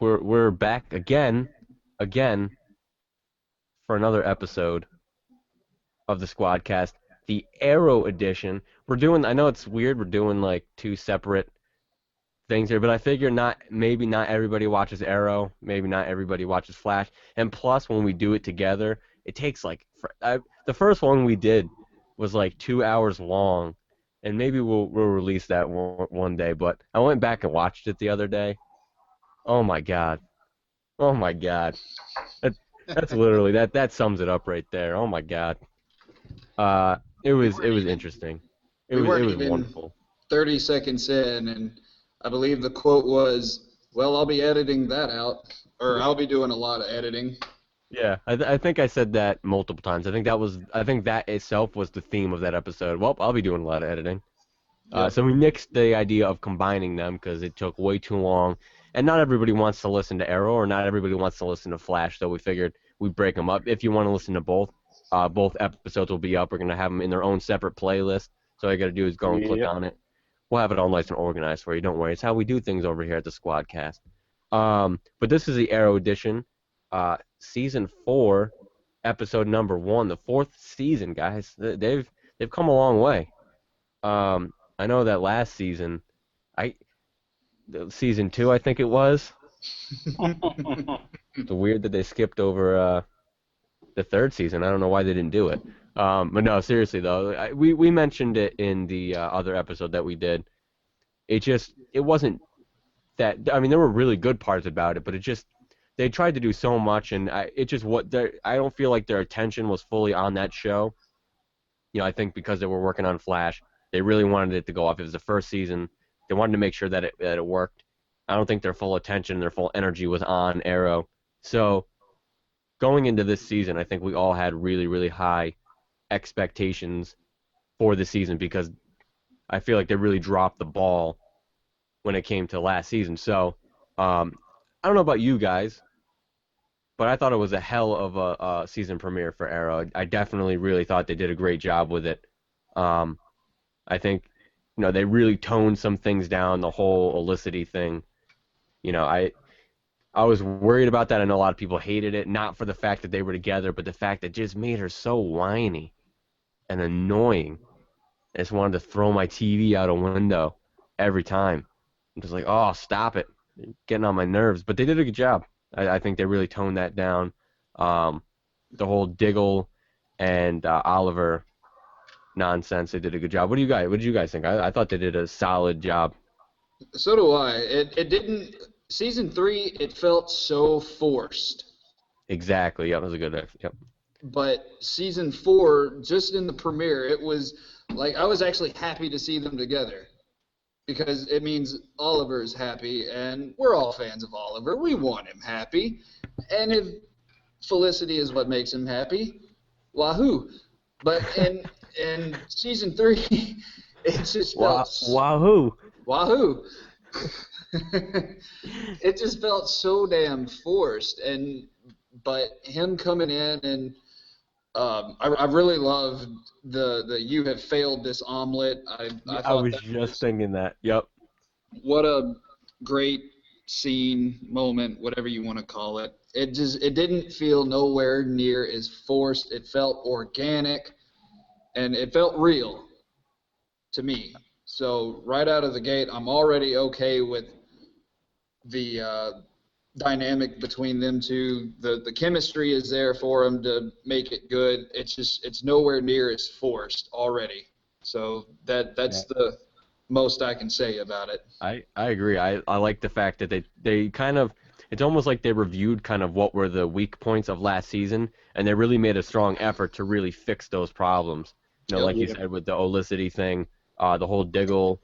we're back again for another episode of the Squadcast, the Arrow edition. We're doing. I know it's weird. We're doing like two separate things here, but I figure maybe not everybody watches Arrow, maybe not everybody watches Flash, and plus when we do it together, it takes like the first one we did was like 2 hours long, and maybe we'll release that one day. But I went back and watched it the other day. Oh my God. Oh my God. That, that's literally that sums it up right there. Oh my God. Uh, We it weren't was even interesting. we It weren't was even wonderful. 30 seconds in, and I believe the quote was, "Well, I'll be editing that out, or I'll be doing a lot of editing." Yeah, I think I said that multiple times. I think that itself was the theme of that episode. Well, I'll be doing a lot of editing. Yep. So we nixed the idea of combining them because it took way too long, and not everybody wants to listen to Arrow or not everybody wants to listen to Flash. So we figured we'd break them up. If you want to listen to both episodes will be up. We're gonna have them in their own separate playlist. So all you gotta do is go and click Yep. on it. We'll have it all nice and organized for you. Don't worry. It's how we do things over here at the Squadcast. But this is the Arrow edition, season 4, episode number 1, the 4th season, guys. They've come a long way. I know that last season, I season 2, I think it was. It's weird that they skipped over the 3rd season. I don't know why they didn't do it. But no, seriously though, we mentioned it in the other episode that we did. It wasn't that. I mean, there were really good parts about it, but they tried to do so much, and I don't feel like their attention was fully on that show. I think because they were working on Flash, they really wanted it to go off. It was the first season. They wanted to make sure that it worked. I don't think their full attention, their full energy was on Arrow. So going into this season, I think we all had really, really high expectations for the season because I feel like they really dropped the ball when it came to last season. So I don't know about you guys, but I thought it was a hell of a season premiere for Arrow. I definitely really thought they did a great job with it. Um, I think they really toned some things down. The whole Olicity thing. I was worried about that. I know a lot of people hated it, not for the fact that they were together, but the fact that it just made her so whiny and annoying. I just wanted to throw my TV out a window every time. I'm just like, oh, stop it. You're getting on my nerves. But they did a good job. I think they really toned that down. The whole Diggle and Oliver nonsense, they did a good job. What did you guys think? I thought they did a solid job. So do I. It didn't. Season 3, it felt so forced. Exactly. Yeah, that was a good. Yep. But season 4, just in the premiere, it was like I was actually happy to see them together because it means Oliver is happy, and we're all fans of Oliver. We want him happy, and if Felicity is what makes him happy, wahoo! But in season 3, it just felt Wahoo! wahoo. It just felt so damn forced, but him coming in and I really loved the "you have failed this omelet." I I thought was that just was thinking that. Yep. what a great scene, moment, whatever you want to call it. It didn't feel nowhere near as forced. It felt organic, and it felt real to me. So right out of the gate, I'm already okay with the dynamic between them two. The chemistry is there for them to make it good. It's nowhere near as forced already. So that's the most I can say about it. I agree. I like the fact that they kind of it's almost like they reviewed kind of what were the weak points of last season, and they really made a strong effort to really fix those problems. Yep. Like you said with the Olicity thing, the whole Diggle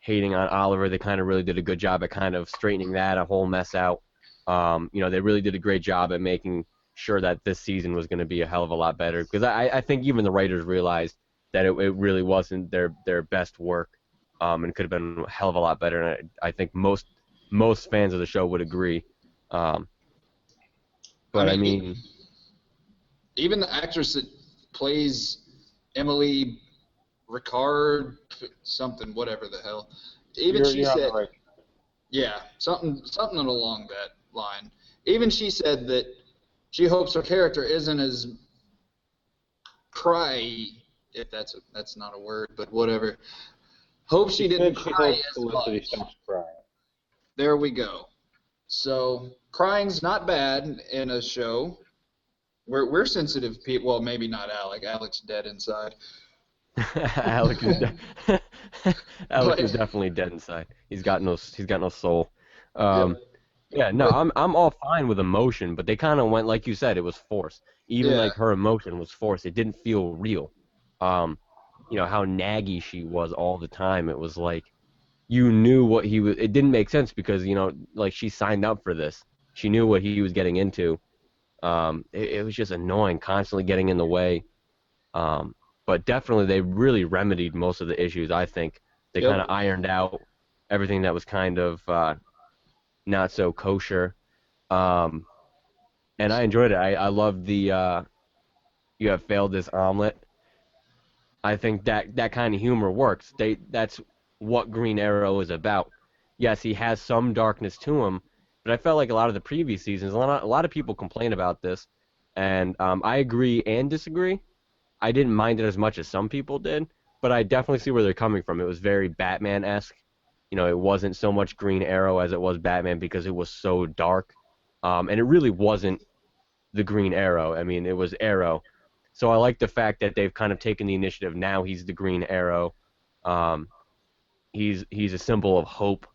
hating on Oliver, they kind of really did a good job at kind of straightening that a whole mess out. They really did a great job at making sure that this season was going to be a hell of a lot better because I think even the writers realized that it really wasn't their best work. And could have been a hell of a lot better. And I think most fans of the show would agree. Um, I but I mean, mean, even the actress that plays Emily Ricard, something, whatever the hell. Even she You're on the said, right. Yeah, something along that line. Even she said that she hopes her character isn't as cry, if that's not a word, but whatever. Hope she didn't She cry hopes as Felicity much. stops crying. There we go. So crying's not bad in a show. We're sensitive people. Well, maybe not Alec. Alec's dead inside. Alec is Alec is But definitely dead inside. He's got no soul. yep. Um, yeah, no, But I'm all fine with emotion, but they kind of went like you said, it was forced. Even yeah, like her emotion was forced. It didn't feel real. Um, how naggy she was all the time. It was like you knew what he was. It didn't make sense because like she signed up for this. She knew what he was getting into. It was just annoying, constantly getting in the way. Um, but definitely they really remedied most of the issues. I think they kind yep, of ironed out everything that was kind of not so kosher. Um, and I enjoyed it. I love the you have failed this omelet. I think that kind of humor works. That's what Green Arrow is about. Yes, he has some darkness to him, but I felt like a lot of the previous seasons, a lot of people complain about this, and I agree and disagree. I didn't mind it as much as some people did, but I definitely see where they're coming from. It was very Batman-esque. It wasn't so much Green Arrow as it was Batman because it was so dark, and it really wasn't the Green Arrow. I mean, it was Arrow. So I like the fact that they've kind of taken the initiative. Now he's the Green Arrow. Um, he's a symbol of hope.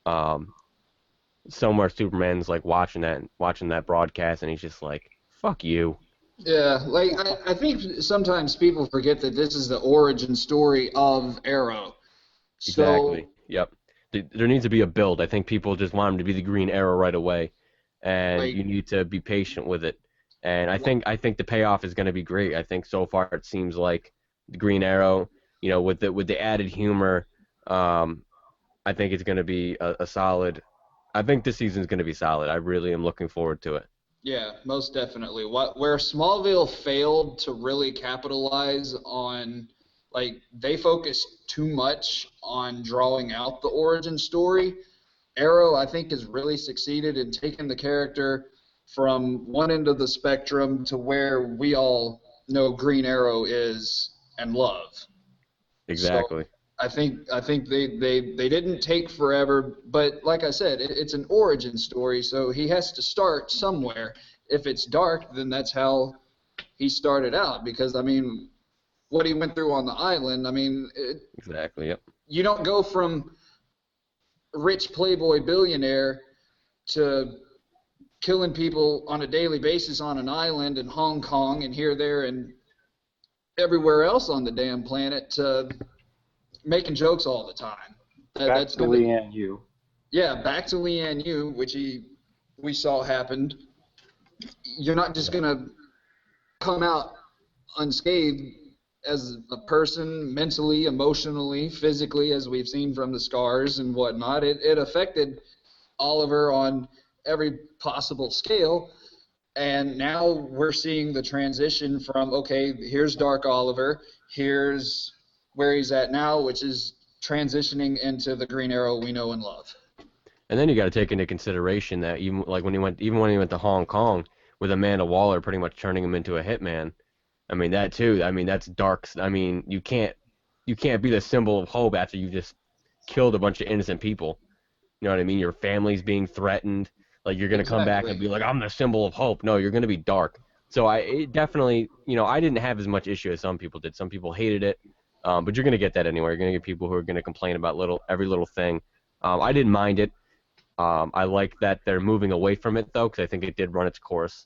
Um, somewhere Superman's like watching that broadcast, and he's just like, "Fuck you." yeah. Like I think sometimes people forget that this is the origin story of Arrow. Exactly. So Yep. There needs to be a build. I think people just want him to be the Green Arrow right away, and like you need to be patient with it. And I think the payoff is going to be great. I think so far it seems like the Green Arrow, with the added humor, um, I think it's going to be a solid. I think this season's going to be solid. I really am looking forward to it. yeah, most definitely. Where Smallville failed to really capitalize on, like they focused too much on drawing out the origin story. Arrow, I think, has really succeeded in taking the character from one end of the spectrum to where we all know Green Arrow is and love. So Exactly. I think they didn't take forever, but like I said, it's an origin story, so he has to start somewhere. If it's dark, then that's how he started out. Because I mean, what he went through on the island, I mean, Exactly. Yep. you don't go from rich playboy billionaire to killing people on a daily basis on an island in Hong Kong and here, there, and everywhere else on the damn planet to making jokes all the time. Back That's to gonna, Leanne Yu. yeah, back to Leanne Yu, which we saw happened. You're not just gonna come out unscathed as a person, mentally, emotionally, physically, as we've seen from the scars and whatnot. It affected Oliver on every possible scale. And now we're seeing the transition from, okay, here's Dark Oliver, here's where he's at now, which is transitioning into the Green Arrow we know and love. And then you got to take into consideration that even when he went to Hong Kong with Amanda Waller pretty much turning him into a hitman. I mean that too. I mean that's dark. I mean you can't be the symbol of hope after you just killed a bunch of innocent people. You know what I mean? Your family's being threatened. Like you're gonna come back and Exactly. be like, I'm the symbol of hope. No, you're gonna be dark. So it definitely, I didn't have as much issue as some people did. Some people hated it, but you're gonna get that anyway. You're gonna get people who are gonna complain about every little thing. I didn't mind it. I like that they're moving away from it though, because I think it did run its course.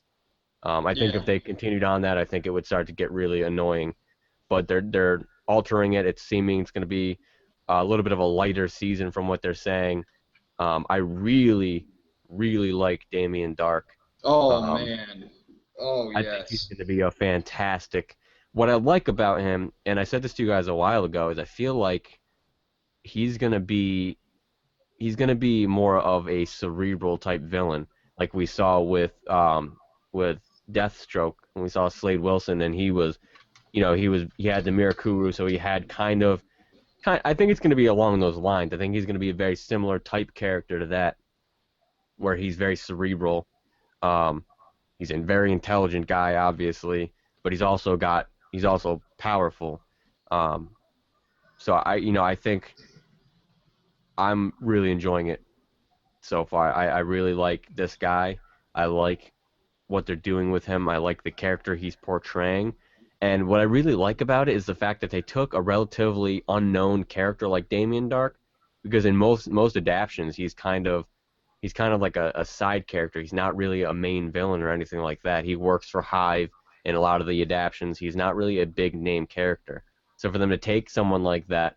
I think if Yeah. they continued on that, I think it would start to get really annoying. But they're altering it. It's seeming it's going to be a little bit of a lighter season from what they're saying. I really, really like Damien Dark. Oh, Um, man. Oh, I think he's yes. going to be a fantastic. What I like about him, and I said this to you guys a while ago, is I feel like he's going to be he's going to be more of a cerebral type villain, like we saw with Deathstroke when we saw Slade Wilson, and he had the Mirakuru, so he had kind of I think it's going to be along those lines. I think he's going to be a very similar type character to that, where he's very cerebral. Um, he's a very intelligent guy, obviously, but he's also powerful. Um, so I think I'm really enjoying it so far. I really like this guy. I like what they're doing with him. I like the character he's portraying. And what I really like about it is the fact that they took a relatively unknown character like Damien Darhk, because in most adaptions he's kind of like a side character. He's not really a main villain or anything like that. He works for Hive in a lot of the adaptions. He's not really a big name character. So for them to take someone like that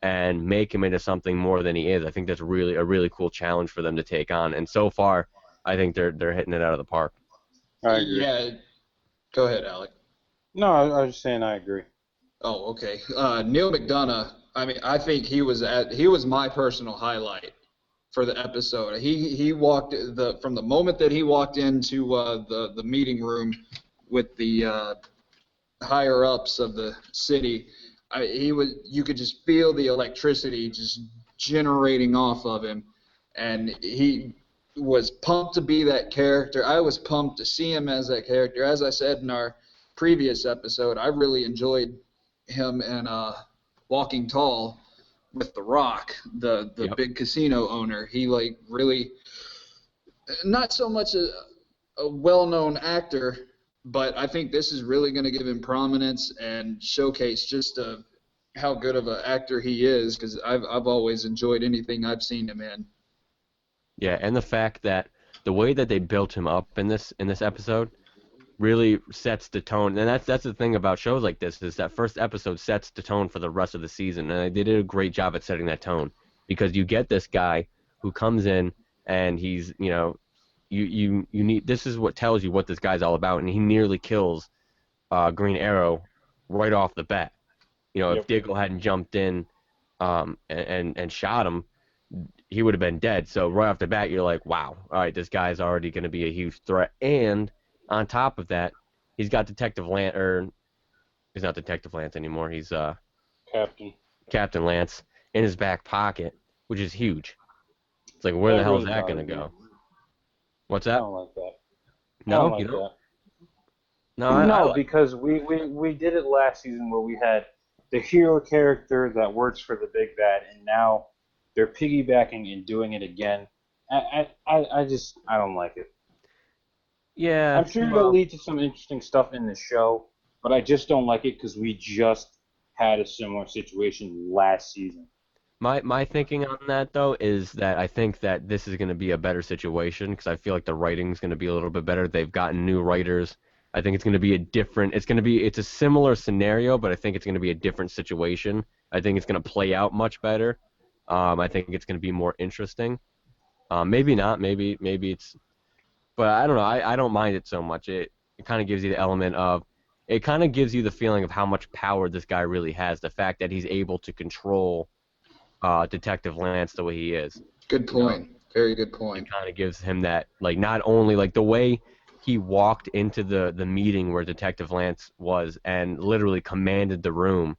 and make him into something more than he is, I think that's really a really cool challenge for them to take on. And so far, I think they're hitting it out of the park. I agree. Yeah, go ahead, Alec. No, I was just saying I agree. Oh, okay. Neil McDonough. I mean, I think he was my personal highlight for the episode. He walked from the moment that he walked into the meeting room with the higher ups of the city. You could just feel the electricity just generating off of him, and he was pumped to be that character. I was pumped to see him as that character. As I said in our previous episode, I really enjoyed him in Walking Tall with The Rock, the Yep. big casino owner. He really not so much a well-known actor, but I think this is really going to give him prominence and showcase just how good of an actor he is, because I've always enjoyed anything I've seen him in. Yeah, and the fact that the way that they built him up in this episode really sets the tone. And that's the thing about shows like this, is that first episode sets the tone for the rest of the season. And they did a great job at setting that tone, because you get this guy who comes in and he's, you need, this is what tells you what this guy's all about, and he nearly kills Green Arrow right off the bat. If Yep. Diggle hadn't jumped in and shot him, he would have been dead. So right off the bat, you're like, wow, all right, this guy's already going to be a huge threat. And on top of that, he's got Detective Lance, or he's not Detective Lance anymore. He's Captain. Captain Lance in his back pocket, which is huge. It's like, where That the hell is really that going to bothered me. go? What's I that? don't like that. I No, don't you like don't. that. No, I No, like. because we did it last season where we had the hero character that works for the big bad, and now they're piggybacking and doing it again. I don't like it. Yeah. I'm sure it'll Well, lead to some interesting stuff in the show, but I just don't like it because we just had a similar situation last season. my thinking on that though is that I think that this is going to be a better situation, because I feel like the writing's going to be a little bit better. They've gotten new writers. I think it's going to be a different. It's a similar scenario, but I think it's going to be a different situation. I think it's going to play out much better. I think it's going to be more interesting. Maybe not. Maybe it's. But I don't know. I don't mind it so much. It kind of gives you the element of. It kind of gives you the feeling of how much power this guy really has. The fact that he's able to control Detective Lance the way he is. Good You know, point. Very good it point. kind of gives him that, like, not only like the way he walked into the meeting where Detective Lance was and literally commanded the room,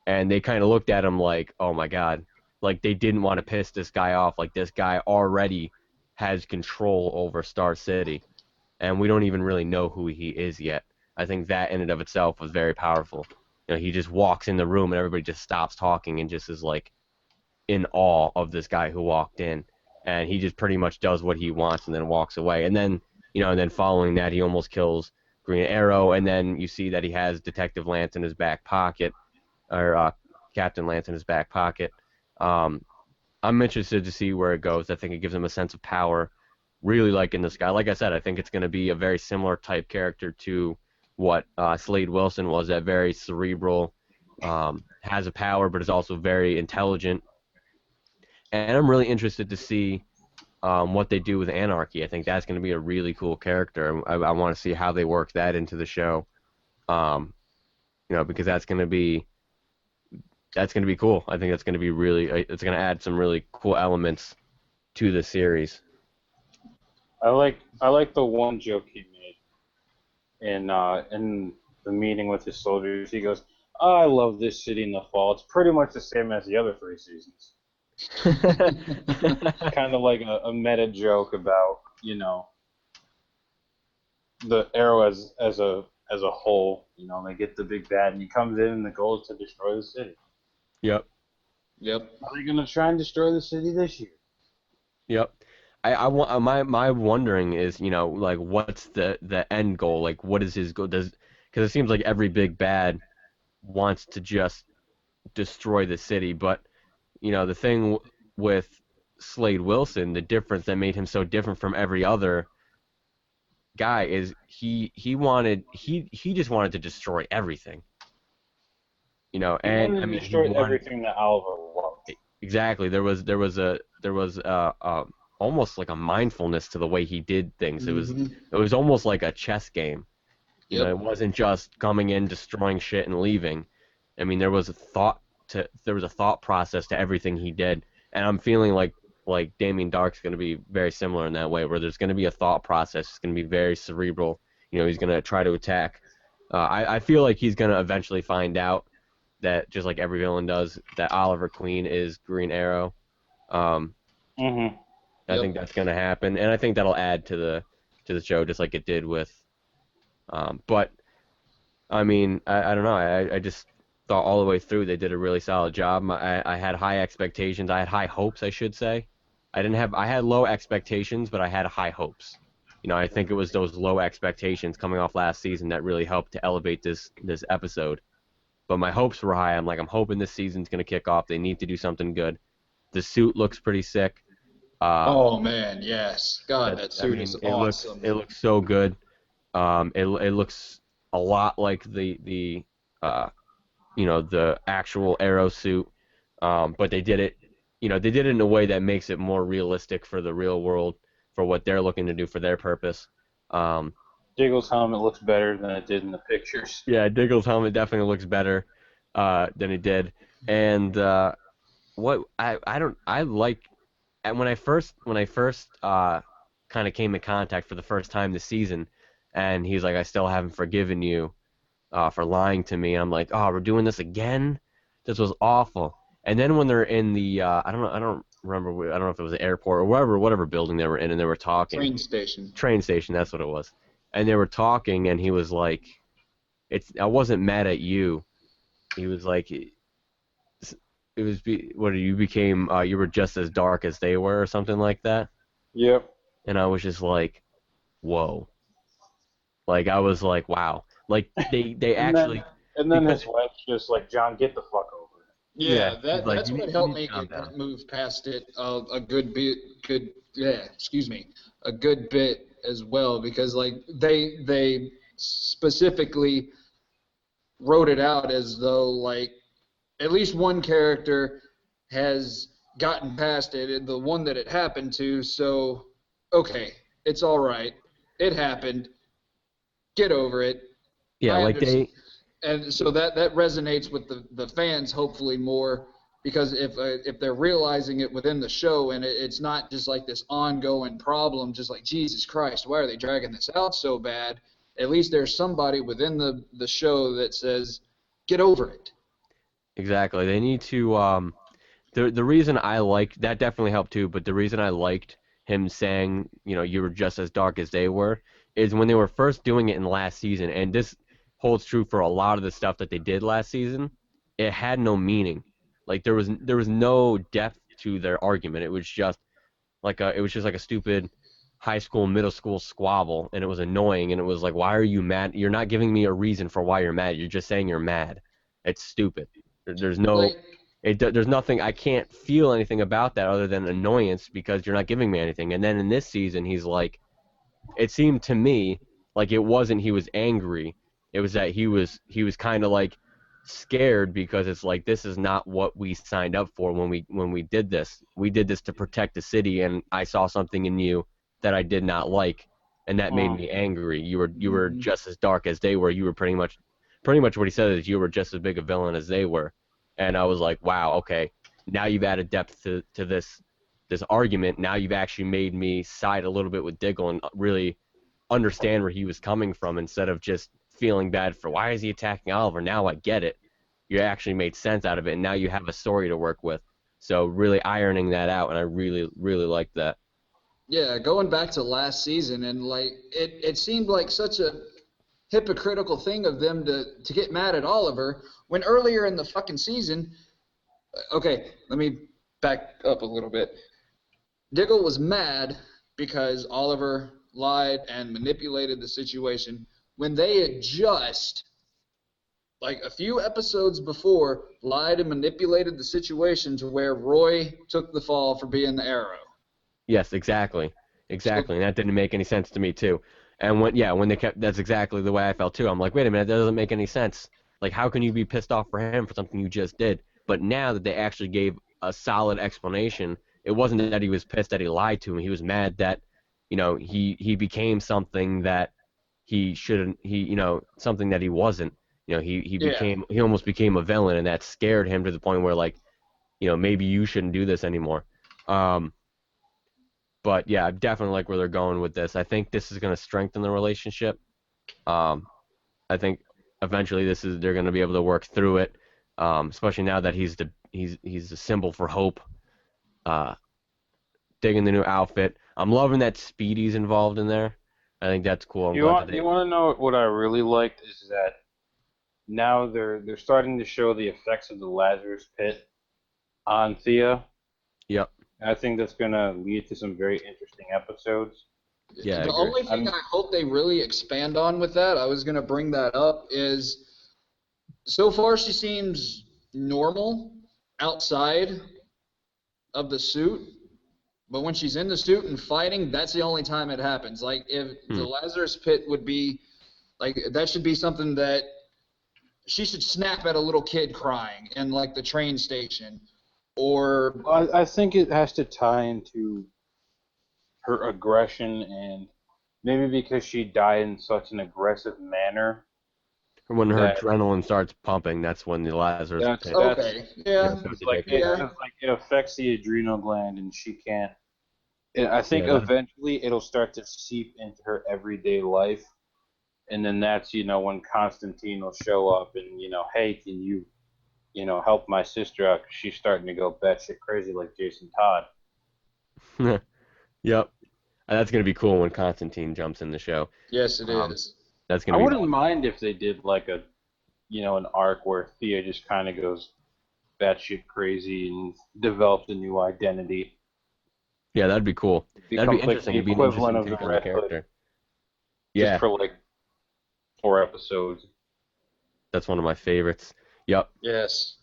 and they kind of looked at him like, oh my God, like they didn't want to piss this guy off. Like, this guy already has control over Star City, and we don't even really know who he is yet. I think that in and of itself was very powerful. He just walks in the room and everybody just stops talking and just is like in awe of this guy who walked in, and he just pretty much does what he wants and then walks away. And then, and then following that, he almost kills Green Arrow, and then you see that he has Detective Lance in his back pocket, or Captain Lance in his back pocket. Um, I'm interested to see where it goes. I think it gives him a sense of power, really like in this guy. Like I said, I think it's going to be a very similar type character to what Slade Wilson was, that very cerebral, has a power, but is also very intelligent. And I'm really interested to see what they do with Anarchy. I think that's going to be a really cool character. I want to see how they work that into the show. Because that's going to be cool. I think that's going to be really. It's going to add some really cool elements to the series. I like the one joke he made in the meeting with his soldiers. He goes, I love this city in the fall. It's pretty much the same as the other 3 seasons. It's kind of like a meta joke about, the Arrow as a whole. They get the big bad, and he comes in, and the goal is to destroy the city. Yep. Yep. Are they going to try and destroy the city this year? Yep. I want my wondering is, like what's the end goal? Like what is his goal? Because it seems like every big bad wants to just destroy the city, but the thing with Slade Wilson, the difference that made him so different from every other guy is he just wanted to destroy everything. He And wanted I to mean he destroy wanted everything that Oliver loved. exactly. There was almost like a mindfulness to the way he did things. Mm-hmm. It was almost like a chess game. Yep. It wasn't just coming in, destroying shit, and leaving. I mean, there was a thought process to everything he did, and I'm feeling like Damien Darhk's going to be very similar in that way, where there's going to be a thought process. It's going to be very cerebral. He's going to try to attack. I feel like he's going to eventually find out that, just like every villain does, that Oliver Queen is Green Arrow. Mm-hmm. I think that's going to happen, and I think that'll add to the show, just like it did with. But I mean, I don't know. I just thought all the way through they did a really solid job. I had high expectations. I had high hopes, I should say. I had low expectations, but I had high hopes. I think it was those low expectations coming off last season that really helped to elevate this episode. But my hopes were high. I'm hoping this season's going to kick off. They need to do something good. The suit looks pretty sick. Oh man, yes. God, that suit is awesome. It looks so good. It looks a lot like the actual Arrow suit. But they did it. They did it in a way that makes it more realistic for the real world, for what they're looking to do for their purpose. Diggle's helmet looks better than it did in the pictures. Yeah, Diggle's helmet definitely looks better than it did. And what I like, and when I first kind of came in contact for the first time this season, and he's like, I still haven't forgiven you for lying to me. And I'm like, oh, we're doing this again? This was awful. And then when they're in the I don't remember, I don't know if it was the airport or whatever building they were in, and they were talking. Train station, that's what it was. And they were talking, and he was like, I wasn't mad at you. He was like, you were just as dark as they were, or something like that. Yep. And I was just like, whoa. Like, I was like, wow. Like, they actually... And then his wife's just like, John, get the fuck over it. Yeah, that's what helped me move past it a good bit as well, because like they specifically wrote it out as though like at least one character has gotten past it, the one that it happened to, so okay, it's all right. It happened. Get over it. Yeah, and so that resonates with the fans hopefully more, because if they're realizing it within the show and it's not just like this ongoing problem, just like Jesus Christ, why are they dragging this out so bad? At least there's somebody within the show that says, get over it. Exactly. They need to. The reason I liked that definitely helped too, but the reason I liked him saying, you were just as dark as they were, is when they were first doing it in last season, and this holds true for a lot of the stuff that they did last season. It had no meaning. Like there was no depth to their argument. It was just like a stupid high school, middle school squabble, and it was annoying. And it was like, why are you mad? You're not giving me a reason for why you're mad. You're just saying you're mad. It's stupid. There's nothing. I can't feel anything about that other than annoyance because you're not giving me anything. And then in this season, he's like, it seemed to me like it wasn't he was angry. It was that he was kind of like scared, because it's like, this is not what we signed up for when we did this. We did this to protect the city, and I saw something in you that I did not like, and that made me angry. You were just as dark as they were. You were pretty much what he said is you were just as big a villain as they were. And I was like, wow, okay, now you've added depth to this argument. Now you've actually made me side a little bit with Diggle and really understand where he was coming from, instead of just feeling bad for why is he attacking Oliver. Now I get it. you actually made sense out of it, and now you have a story to work with. So really ironing that out, and I really, really liked that. Yeah, going back to last season, and like it seemed like such a hypocritical thing of them to get mad at Oliver when earlier in the fucking season. Okay, let me back up a little bit. Diggle was mad because Oliver lied and manipulated the situation when they had just, like a few episodes before, lied and manipulated the situation to where Roy took the fall for being the Arrow. Yes, exactly, So, exactly, and that didn't make any sense to me too. And when they kept, that's exactly the way I felt too. I'm like, wait a minute, that doesn't make any sense. Like, how can you be pissed off for him for something you just did? But now that they actually gave a solid explanation, it wasn't that he was pissed that he lied to him. He was mad that, he became something that he shouldn't. Something that he wasn't. yeah. He almost became a villain, and that scared him to the point where, like, maybe you shouldn't do this anymore. Um, but yeah, I definitely like where they're going with this. I think this is going to strengthen the relationship. Um, I think eventually they're going to be able to work through it. Especially now that he's the symbol for hope. Uh, Digging the new outfit. I'm loving that Speedy's involved in there. I think that's cool. I'm glad that You they. want to know what I really liked is that now they're starting to show the effects of the Lazarus Pit on Thea. Yep. I think that's gonna lead to some very interesting episodes. Yeah, I The agree. only thing I hope they really expand on with that, I was going to bring that up, is so far she seems normal outside of the suit, but when she's in the suit and fighting, that's the only time it happens. Like, if the Hmm. Lazarus Pit would be, like, that should be something that she should snap at a little kid crying in, like, the train station. Or, I think it has to tie into her aggression and maybe because she died in such an aggressive manner When her that adrenaline starts pumping, that's when the Lazarus pit, that's okay, yeah, starts it's to like take effect. it affects the adrenal gland and she can't. I think Yeah, that. eventually it'll start to seep into her everyday life, and then that's when Constantine will show up and hey, can you help my sister out 'cause she's starting to go batshit crazy like Jason Todd. Yep. That's gonna be cool when Constantine jumps in the show. yes, it Um, is. that's I gonna be wouldn't mind if they did like a an arc where Thea just kind of goes batshit crazy and develops a new identity. Yeah, that'd be cool. That'd be Becomes like interesting. the It'd be an equivalent interesting of the take on the Red Hood, character. just Yeah, for like 4 episodes. that's one of my favorites. Yep, Yes.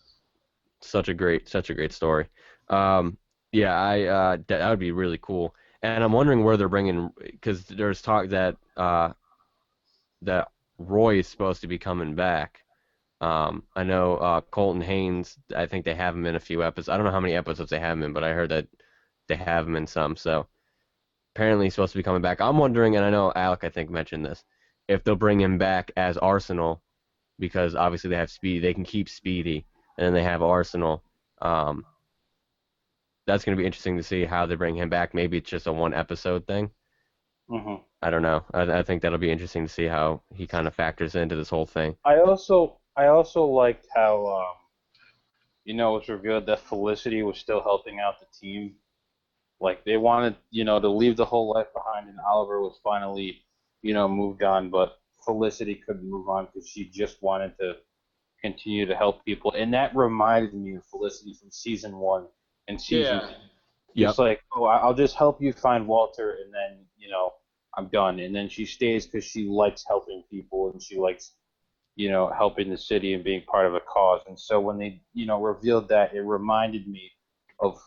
such a great story. Um, yeah, that would be really cool. And I'm wondering where they're bringing, because there's talk that Roy is supposed to be coming back. I know Colton Haynes. I think they have him in a few episodes. I don't know how many episodes they have him in, but I heard that they have him in some. So apparently he's supposed to be coming back. I'm wondering, and I know Alec, I think, mentioned this, if they'll bring him back as Arsenal, because obviously they have Speedy. They can keep Speedy, and then they have Arsenal. Um, that's going to be interesting to see how they bring him back. Maybe it's just a one episode thing. hmm I don't know. I think that'll be interesting to see how he kind of factors into this whole thing. I also liked how it was revealed that Felicity was still helping out the team. Like they wanted to leave the whole life behind, and Oliver was finally moved on, but Felicity couldn't move on because she just wanted to continue to help people, and that reminded me of Felicity from season 1 and season Yeah. 2. Just Yep. like, oh, I'll just help you find Walter, and then I'm done. And then she stays because she likes helping people, and she likes helping the city and being part of a cause. And so when they revealed that, it reminded me of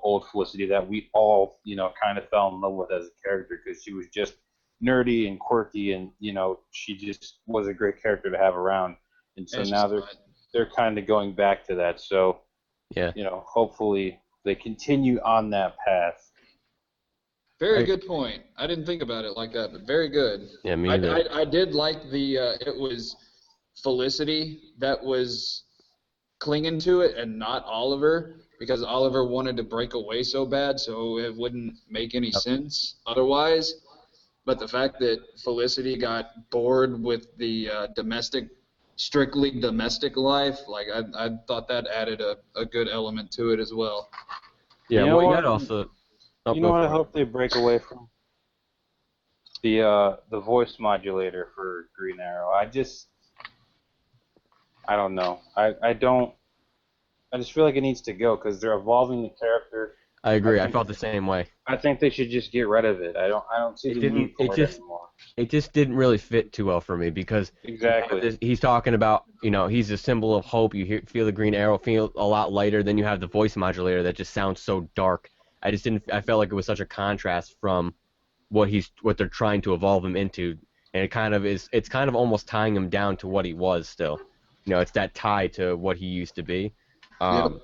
old Felicity that we all kind of fell in love with as a character because she was just nerdy and quirky, and she just was a great character to have around. And so And she's now not. they're kind of going back to that. So Yeah. hopefully they continue on that path. Very I, good point. I didn't think about it like that, but very good. yeah. Me I, either. I, I did like it was Felicity that was clinging to it and not Oliver, because Oliver wanted to break away so bad, so it wouldn't make any Yep. sense otherwise. But the fact that Felicity got bored with the domestic strictly domestic life. Like I thought that added a good element to it as well. Yeah, You know well, you what? had also. Oh, You know go what I for it. hope they break away from? The voice modulator for Green Arrow. I don't know. I just feel like it needs to go because they're evolving the character. I I agree. I think felt the same way. I think they should just get rid of it. I don't see It the didn't. need for it anymore. It just didn't really fit too well for me because Exactly. he's talking about, he's a symbol of hope. Feel the green arrow feel a lot lighter. Then you have the voice modulator that just sounds so dark. I just didn't. I felt like it was such a contrast from what they're trying to evolve him into, and it kind of is. It's kind of almost tying him down to what he was still. It's that tie to what he used to be. Yep. Um,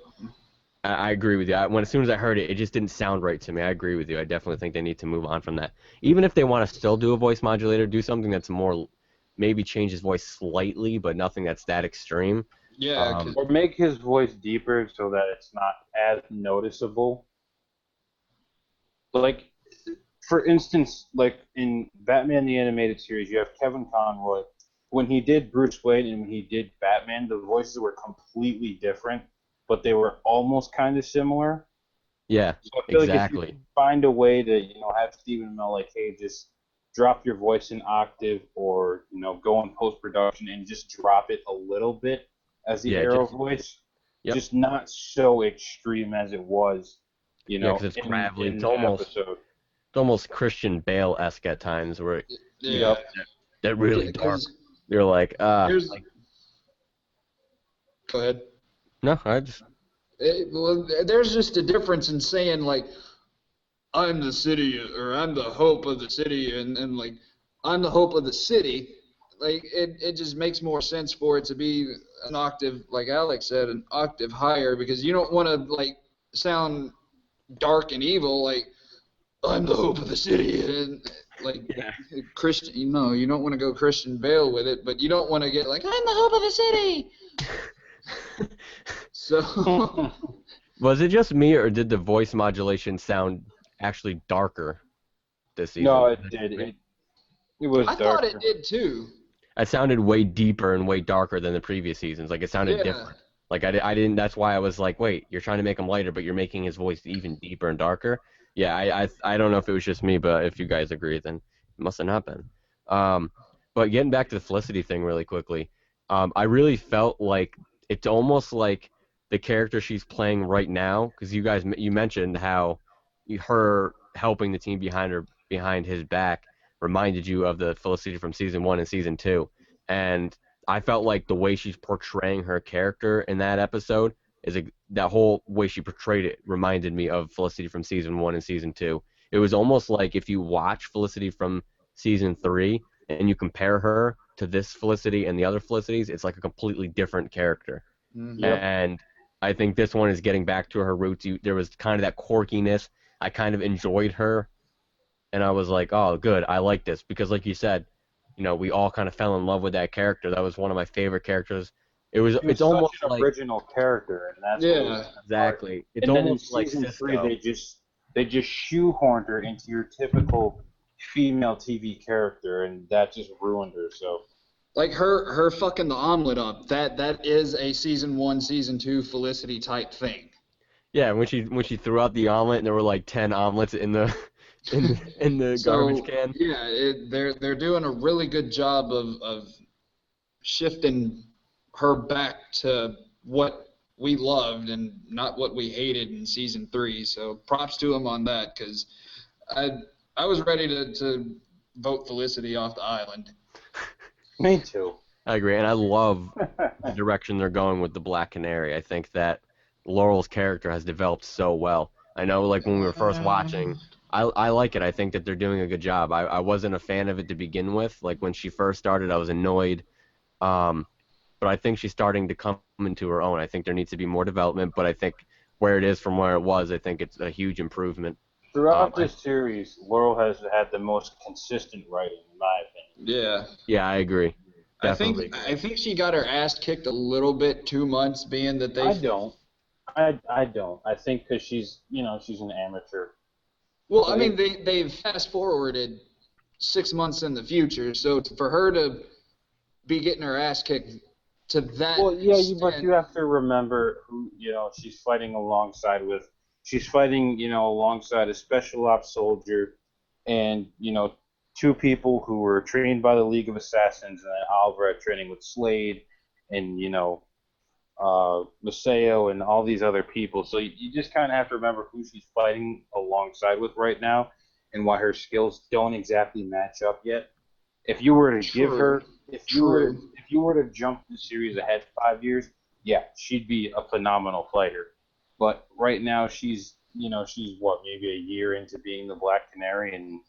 I agree with you. As soon as I heard it, it just didn't sound right to me. I agree with you. I definitely think they need to move on from that. Even if they want to still do a voice modulator, do something that's more, maybe change his voice slightly, but nothing that's that extreme. Yeah, 'cause Or make his voice deeper so that it's not as noticeable. Like, for instance, like in Batman the Animated Series, you have Kevin Conroy. When he did Bruce Wayne and when he did Batman, the voices were completely different, but they were almost kind of similar. Yeah, So I feel like if you exactly. can find a way to, have Stephen Amell like, hey, just drop your voice an octave, or go in post production and just drop it a little bit as the Yeah, Arrow voice, yep. just not so extreme as it was, Yeah, because it's in gravelly. the episode. It's almost Christian Bale-esque at times, where yeah, they're really dark. 'cause You're like, here's go ahead. no, I just, Well, there's just a difference in saying like I'm the city or I'm the hope of the city and like I'm the hope of the city. Like it just makes more sense for it to be an octave, like Alex said, an octave higher, because you don't want to like sound dark and evil like I'm the hope of the city and like yeah. Christian. You don't want to go Christian Bale with it, but you don't want to get like I'm the hope of the city. So Was it just me, or did the voice modulation sound actually darker this season? No, it did. It was I darker. thought it did too. It sounded way deeper and way darker than the previous seasons. Like, it sounded Yeah. different. Like, I didn't. That's why I was like, wait, you're trying to make him lighter, but you're making his voice even deeper and darker. Yeah, I don't know if it was just me, but if you guys agree, then it must have not been. But getting back to the Felicity thing really quickly, I really felt like it's almost like the character she's playing right now, because you mentioned how her helping the team behind his back reminded you of the Felicity from season 1 and season 2, and I felt like the way she's portraying her character in that episode that whole way she portrayed it reminded me of Felicity from season 1 and season 2. It was almost like if you watch Felicity from season 3 and you compare her to this Felicity and the other Felicities, it's like a completely different character. Mm-hmm. Yep. And I think this one is getting back to her roots. There was kind of that quirkiness. I kind of enjoyed her, and I was like, oh, good, I like this, because like you said, we all kind of fell in love with that character. That was one of my favorite characters. It's almost such an like original character, and that's Yeah. what was exactly. It's and then in almost like season Cisco. 3, they just shoehorned her into your typical female TV character, and that just ruined her. So Like her fucking the omelet up. That is a season 1, season 2 Felicity type thing. Yeah, when she threw out the omelet and there were like 10 omelets in the in the garbage can. Yeah, they're doing a really good job of shifting her back to what we loved and not what we hated in season 3. So props to them on that, because I was ready to vote Felicity off the island. me too. I agree, and I love the direction they're going with the Black Canary. I think that Laurel's character has developed so well. I know, like, when we were first watching, I like it. I think that they're doing a good job. I wasn't a fan of it to begin with. Like, when she first started, I was annoyed. But I think she's starting to come into her own. I think there needs to be more development, but I think where it is from where it was, I think it's a huge improvement. Throughout this series, Laurel has had the most consistent writing, in my opinion. Yeah. Yeah, I agree. Definitely. I think she got her ass kicked a little bit 2 months, being that they. I don't. I think because she's an amateur. Well, I mean, they've fast forwarded 6 months in the future, so for her to be getting her ass kicked to that Well, yeah, but extent. you have to remember who she's fighting alongside with. She's fighting alongside a special ops soldier, and two people who were trained by the League of Assassins, and then Oliver had training with Slade, and Maseo and all these other people. So you just kind of have to remember who she's fighting alongside with right now, and why her skills don't exactly match up yet. If you were to give True. her, True. if you were to jump the series ahead 5 years, yeah, she'd be a phenomenal fighter. But right now, she's what, maybe a year into being the Black Canary, and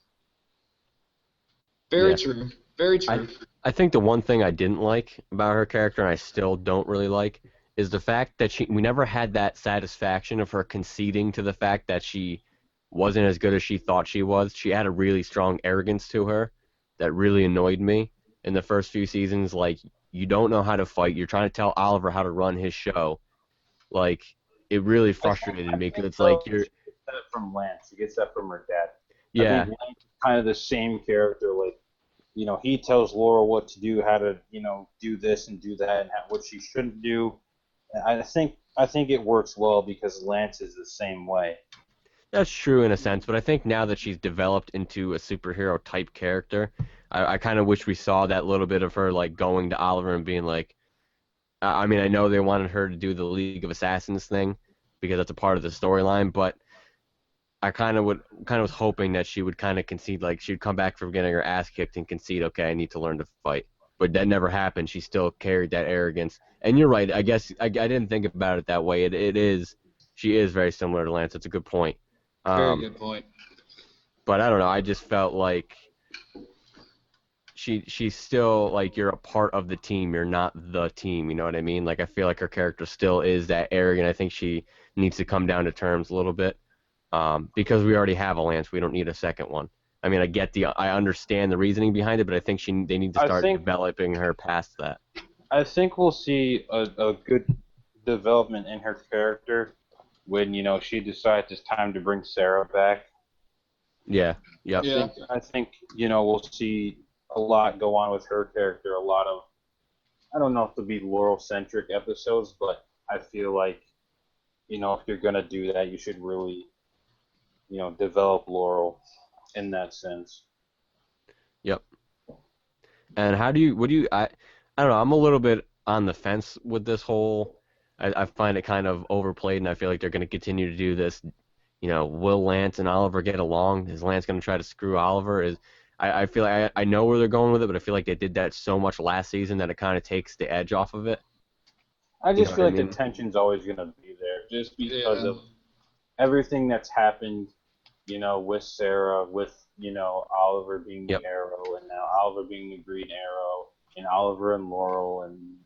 Very Yeah. true. Very I true. I think the one thing I didn't like about her character, and I still don't really like, is the fact that we never had that satisfaction of her conceding to the fact that she wasn't as good as she thought she was. She had a really strong arrogance to her that really annoyed me in the first few seasons. Like, you don't know how to fight. You're trying to tell Oliver how to run his show. Like, it really frustrated I me because think it's like though you're, she gets that from Lance. She gets that from her dad. I think yeah, Lance is kind of the same character. Like, he tells Laura what to do, how to, do this and do that, and what she shouldn't do. I think it works well because Lance is the same way. that's true in a sense, but I think now that she's developed into a superhero type character, I kind of wish we saw that little bit of her like going to Oliver and being like, I mean, I know they wanted her to do the League of Assassins thing because that's a part of the storyline, but I kind of was hoping that she would kind of concede, like she'd come back from getting her ass kicked and concede, okay, I need to learn to fight. But that never happened. She still carried that arrogance. And you're right. I guess I didn't think about it that way. It is, she is very similar to Lance. It's a good point. Very Um, good point. but I don't know. I just felt like she's still like, you're a part of the team. You're not the team. You know what I mean? Like, I feel like her character still is that arrogant. I think she needs to come down to terms a little bit. Because we already have a Lance, we don't need a second one. I mean, I understand the reasoning behind it, but I think they need to I start think developing her past that. I think we'll see a good development in her character when she decides it's time to bring Sarah back. Yeah. I Yep. Yeah. think I think we'll see a lot go on with her character. A lot of, I don't know if they'll be Laurel centric episodes, but I feel like if you're gonna do that, you should really develop Laurel in that sense. Yep. And what do you, I don't know, I'm a little bit on the fence with this whole, I find it kind of overplayed, and I feel like they're going to continue to do this. Will Lance and Oliver get along? Is Lance going to try to screw Oliver? I feel like I know where they're going with it, but I feel like they did that so much last season that it kind of takes the edge off of it. I You know just what feel I like the mean? tension's always gonna be there, just because Yeah. of everything that's happened, with Sarah, with Oliver being Yep. the Arrow, and now Oliver being the Green Arrow, and Oliver and Laurel, and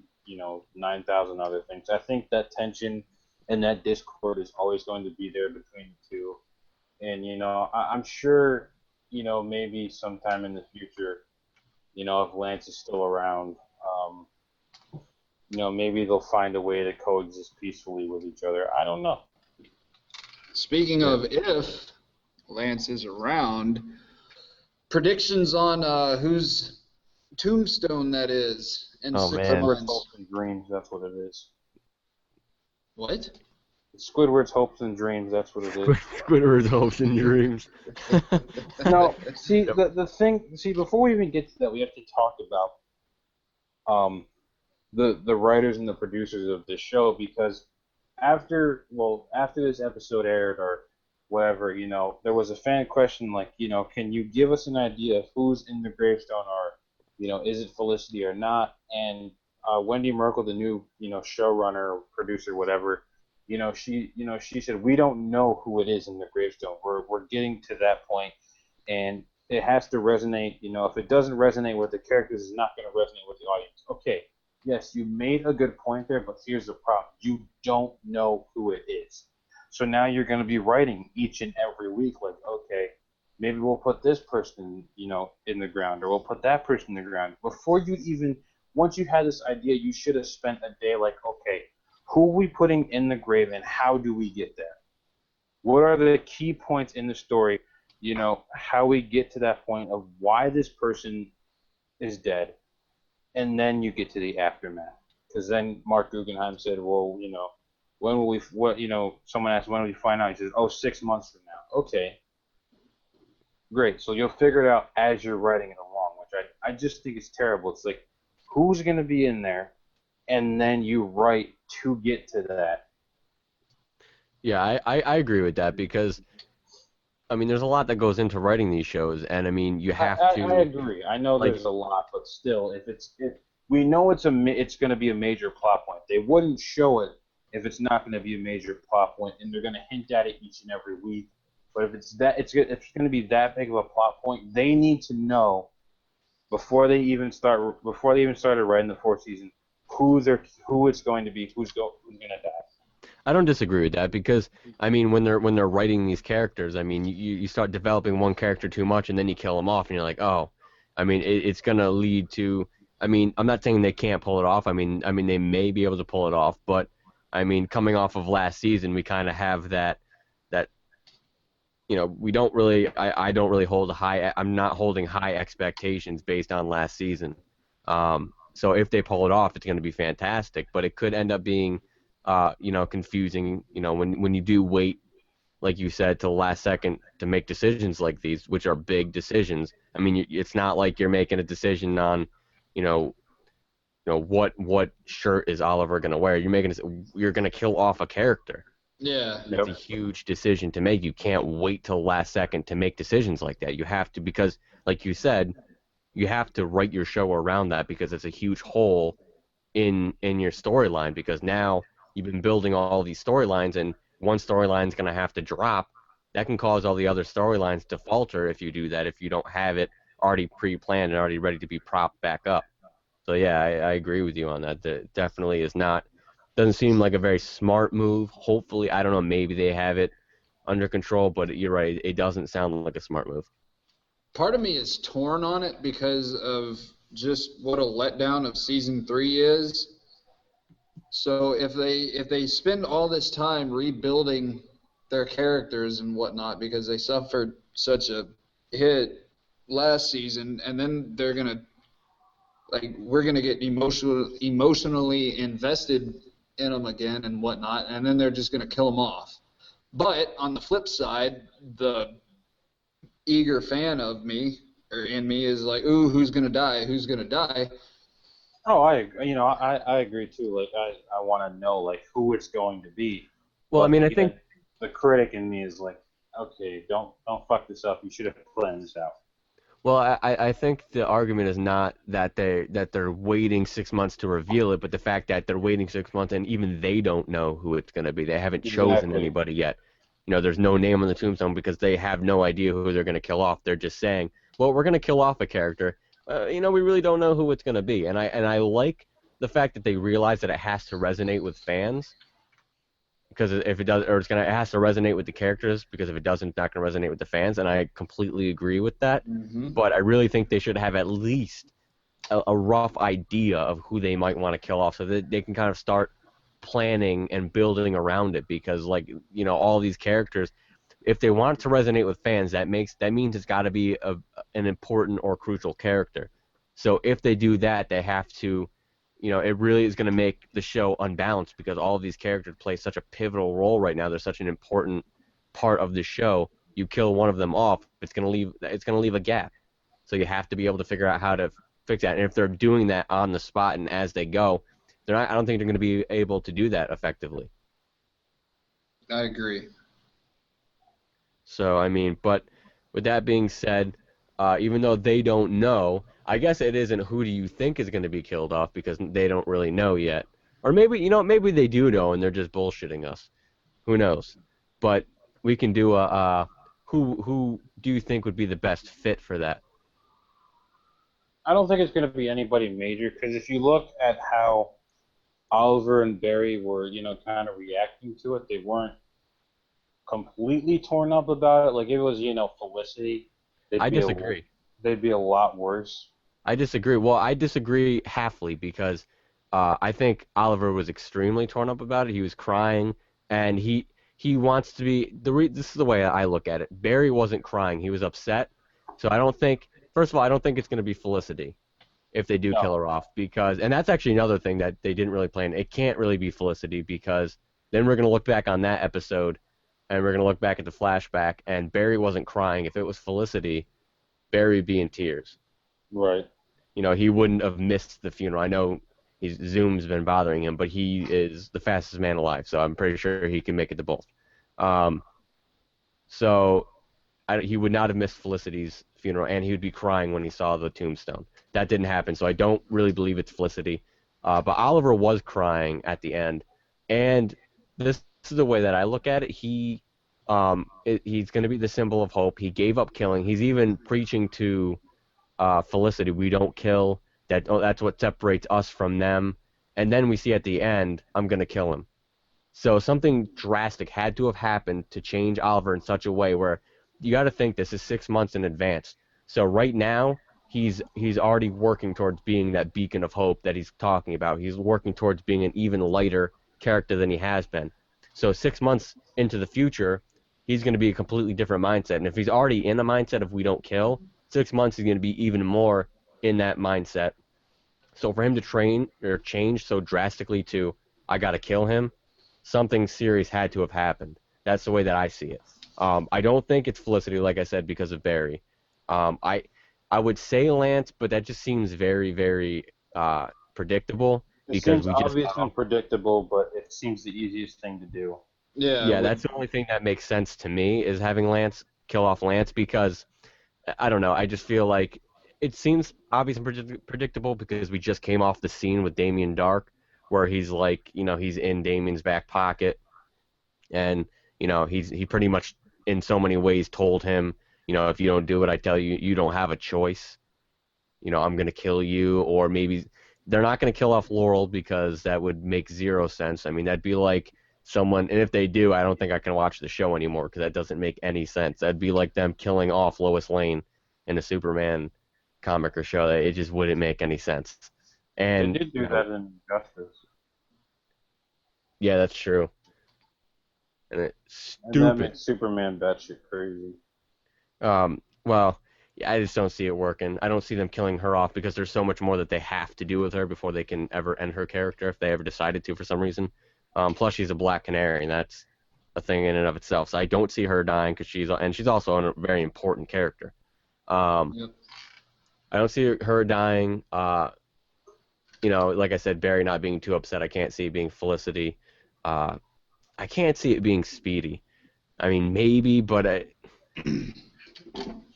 9,000 other things. I think that tension and that discord is always going to be there between the two, and I'm sure maybe sometime in the future, if Lance is still around, maybe they'll find a way to coexist peacefully with each other. I don't know. Speaking Yeah. of if Lance is around, predictions on whose tombstone that is in Oh, six man. Squidward's months. hopes and dreams, that's what it is. What? Squidward's hopes and dreams, that's what it is. Squidward's hopes and dreams. No, see Yep. the thing. See, before we even get to that, we have to talk about the writers and the producers of this show, because after this episode aired or whatever, there was a fan question like, can you give us an idea of who's in the gravestone, or is it Felicity or not? And Wendy Merkel, the new showrunner, producer, whatever, she said, we don't know who it is in the gravestone. We're getting to that point, and it has to resonate. If it doesn't resonate with the characters, it's not going to resonate with the audience. Okay, yes, you made a good point there, but here's the problem: you don't know who it is. So now you're going to be writing each and every week, like, okay, maybe we'll put this person, in the ground, or we'll put that person in the ground. Before you even, once you had this idea, you should have spent a day like, okay, who are we putting in the grave, and how do we get there? What are the key points in the story? How we get to that point of why this person is dead, and then you get to the aftermath. Because then Mark Guggenheim said, well, when will we, someone asked, when will we find out? He says, oh, 6 months from now. Okay, great. So you'll figure it out as you're writing it along, which I just think is terrible. It's like, who's going to be in there? And then you write to get to that. Yeah, I agree with that because, I mean, there's a lot that goes into writing these shows, and I mean, you have I to, agree. I know like, there's a lot, but still, if we know it's going to be a major plot point, they wouldn't show it if it's not going to be a major plot point, and they're going to hint at it each and every week. But if it's going to be that big of a plot point, they need to know before they even started writing the fourth season who it's going to be, who's going to die. I don't disagree with that because, I mean, when they're writing these characters, I mean, you start developing one character too much and then you kill them off and you're like, oh, I mean, it's gonna lead to. I mean, I'm not saying they can't pull it off. I mean, they may be able to pull it off, but I mean, coming off of last season, we kind of have that we don't really. I don't really hold high. I'm not holding high expectations based on last season. So if they pull it off, it's going to be fantastic. But it could end up being, confusing. When you do wait, like you said, to the last second to make decisions like these, which are big decisions. I mean, it's not like you're making a decision on, what shirt is Oliver going to wear. You're going to kill off a character. Yeah. That's a huge decision to make. You can't wait till the last second to make decisions like that. You have to, because, like you said, you have to write your show around that because it's a huge hole in your storyline. Because now you've been building all these storylines, and one storyline's going to have to drop. That can cause all the other storylines to falter if you do that. If you don't have it already pre-planned and already ready to be propped back up. So yeah, I agree with you on that. That definitely is not. Doesn't seem like a very smart move. Hopefully, I don't know, maybe they have it under control, but you're right, it doesn't sound like a smart move. Part of me is torn on it because of just what a letdown of season 3 is. So if they spend all this time rebuilding their characters and whatnot because they suffered such a hit last season, and then they're gonna we're gonna get emotionally invested in them again and whatnot, and then they're just going to kill them off. But on the flip side, the eager fan of me or in me is like, ooh, who's going to die? Who's going to die? Oh, I agree too. Like I want to know who it's going to be. Well, But I mean, I again, think. the critic in me is like, okay, don't fuck this up. You should have planned this out. Well, I think the argument is not that they're waiting 6 months to reveal it, but the fact that they're waiting 6 months and even they don't know who it's going to be. They haven't chosen Exactly. anybody yet. There's no name on the tombstone because they have no idea who they're going to kill off. They're just saying, well, we're going to kill off a character. We really don't know who it's going to be. And I like the fact that they realize that it has to resonate with fans. Because if it does, or it has to resonate with the characters. Because if it doesn't, it's not going to resonate with the fans, and I completely agree with that. Mm-hmm. But I really think they should have at least a rough idea of who they might want to kill off, so that they can kind of start planning and building around it. Because all these characters, if they want to resonate with fans, that means it's got to be an important or crucial character. So if they do that, they have to. It really is going to make the show unbalanced because all of these characters play such a pivotal role right now. They're such an important part of the show. You kill one of them off, it's going to leave a gap. So you have to be able to figure out how to fix that. And if they're doing that on the spot and as they go, I don't think they're going to be able to do that effectively. I agree. So but with that being said, even though they don't know, I guess it isn't who do you think is going to be killed off because they don't really know yet. Or maybe maybe they do know and they're just bullshitting us. Who knows? But we can do who do you think would be the best fit for that? I don't think it's going to be anybody major because if you look at how Oliver and Barry were, kind of reacting to it, they weren't completely torn up about it. Like if it was, Felicity, I disagree. They'd be a lot worse. I disagree. Well, I disagree halfly because I think Oliver was extremely torn up about it. He was crying, and he wants to be. This is the way I look at it. Barry wasn't crying. He was upset. So I don't think. First of all, I don't think it's going to be Felicity. if they do kill No. her off, because and that's actually another thing that they didn't really plan. It can't really be Felicity, because then we're gonna look back on that episode and we're gonna look back at the flashback, and Barry wasn't crying. If it was Felicity, Barry would be in tears. Right. He wouldn't have missed the funeral. I know Zoom's been bothering him, but he is the fastest man alive, so I'm pretty sure he can make it to both. Um, so he would not have missed Felicity's funeral, and he would be crying when he saw the tombstone. That didn't happen, so I don't really believe it's Felicity. But Oliver was crying at the end, and this is the way that I look at it. He's going to be the symbol of hope. He gave up killing. He's even preaching to Felicity, we don't kill. That's what separates us from them. And then we see at the end, I'm going to kill him. So something drastic had to have happened to change Oliver in such a way where you got to think this is 6 months in advance. So right now, he's already working towards being that beacon of hope that he's talking about. He's working towards being an even lighter character than he has been. So 6 months into the future, he's going to be a completely different mindset. And if he's already in the mindset of we don't kill, 6 months is going to be even more in that mindset. So for him to train or change so drastically to I got to kill him, something serious had to have happened. That's the way that I see it. I don't think it's Felicity, like I said, because of Barry. I would say Lance, but that just seems very, very predictable. It Because seems we just obvious and predictable, but it seems the easiest thing to do. yeah, that's the only thing that makes sense to me is having Lance kill off Lance, because I don't know. I just feel like it seems obvious and predictable because we just came off the scene with Damien Darhk, where he's like, he's in Damien's back pocket, and he pretty much in so many ways told him, if you don't do what I tell you, you don't have a choice. I'm gonna kill you, or maybe they're not gonna kill off Laurel because that would make zero sense. I mean, that'd be like someone, and if they do, I don't think I can watch the show anymore because that doesn't make any sense. That'd be like them killing off Lois Lane in a Superman comic or show. It just wouldn't make any sense. And They did do that in Justice. yeah, that's true. And it's And that stupid. makes Superman batshit crazy. Well, yeah, I just don't see it working. I don't see them killing her off because there's so much more that they have to do with her before they can ever end her character if they ever decided to for some reason. Plus, she's a Black Canary, and that's a thing in and of itself. So I don't see her dying because she's also a very important character. Yep. I don't see her dying. Like I said, Barry not being too upset. I can't see it being Felicity. I can't see it being Speedy. I mean, maybe, but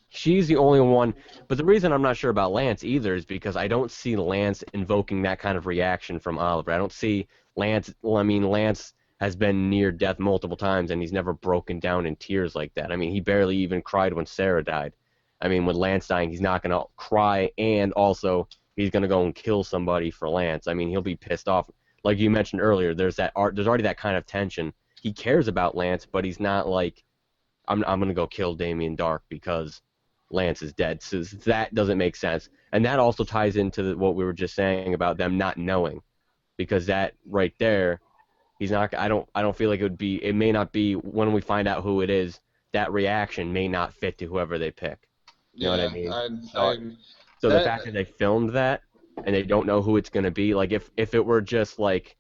she's the only one. But the reason I'm not sure about Lance either is because I don't see Lance invoking that kind of reaction from Oliver. I don't see Lance. Well, I mean, Lance has been near death multiple times, and he's never broken down in tears like that. I mean, he barely even cried when Sarah died. I mean, with Lance dying, he's not going to cry, and also he's going to go and kill somebody for Lance. I mean, he'll be pissed off. Like you mentioned earlier, there's already that kind of tension. He cares about Lance, but he's not like, I'm going to go kill Damien Darhk because Lance is dead. So that doesn't make sense. And that also ties into what we were just saying about them not knowing, because that right there, he's not. I don't feel like it would be. It may not be when we find out who it is. That reaction may not fit to whoever they pick. You know what I mean? So the fact that they filmed that and they don't know who it's going to be, like if it were just like,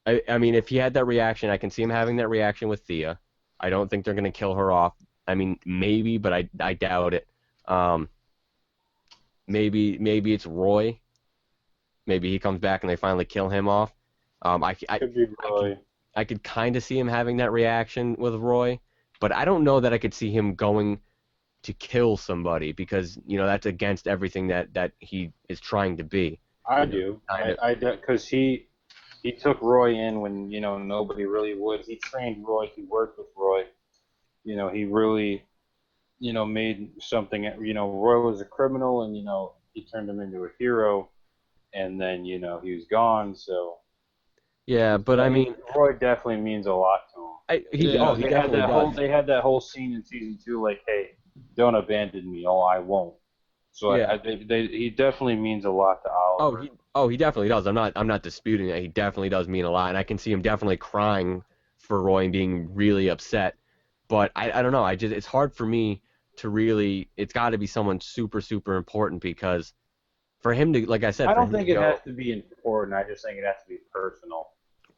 I mean, if he had that reaction, I can see him having that reaction with Thea. I don't think they're going to kill her off. I mean, maybe, but I doubt it. Maybe it's Roy. Maybe he comes back and they finally kill him off. Could be Roy. I could kind of see him having that reaction with Roy, but I don't know that I could see him going to kill somebody because that's against everything that he is trying to be. I do. Because he took Roy in when nobody really would. He trained Roy. He worked with Roy. He really made something. Roy was a criminal, and he turned him into a hero, and then he was gone. So yeah, but I mean, Roy definitely means a lot to him. He definitely does. They had that whole scene in season 2, like, hey, don't abandon me. Oh, I won't. So yeah. He definitely means a lot to Oliver. He definitely does. I'm not disputing that. He definitely does mean a lot, and I can see him definitely crying for Roy and being really upset. But I don't know. It's hard for me to really. It's got to be someone super super important because For him to, like I said, I for don't him to think it has go, to be important. I just think it has to be personal.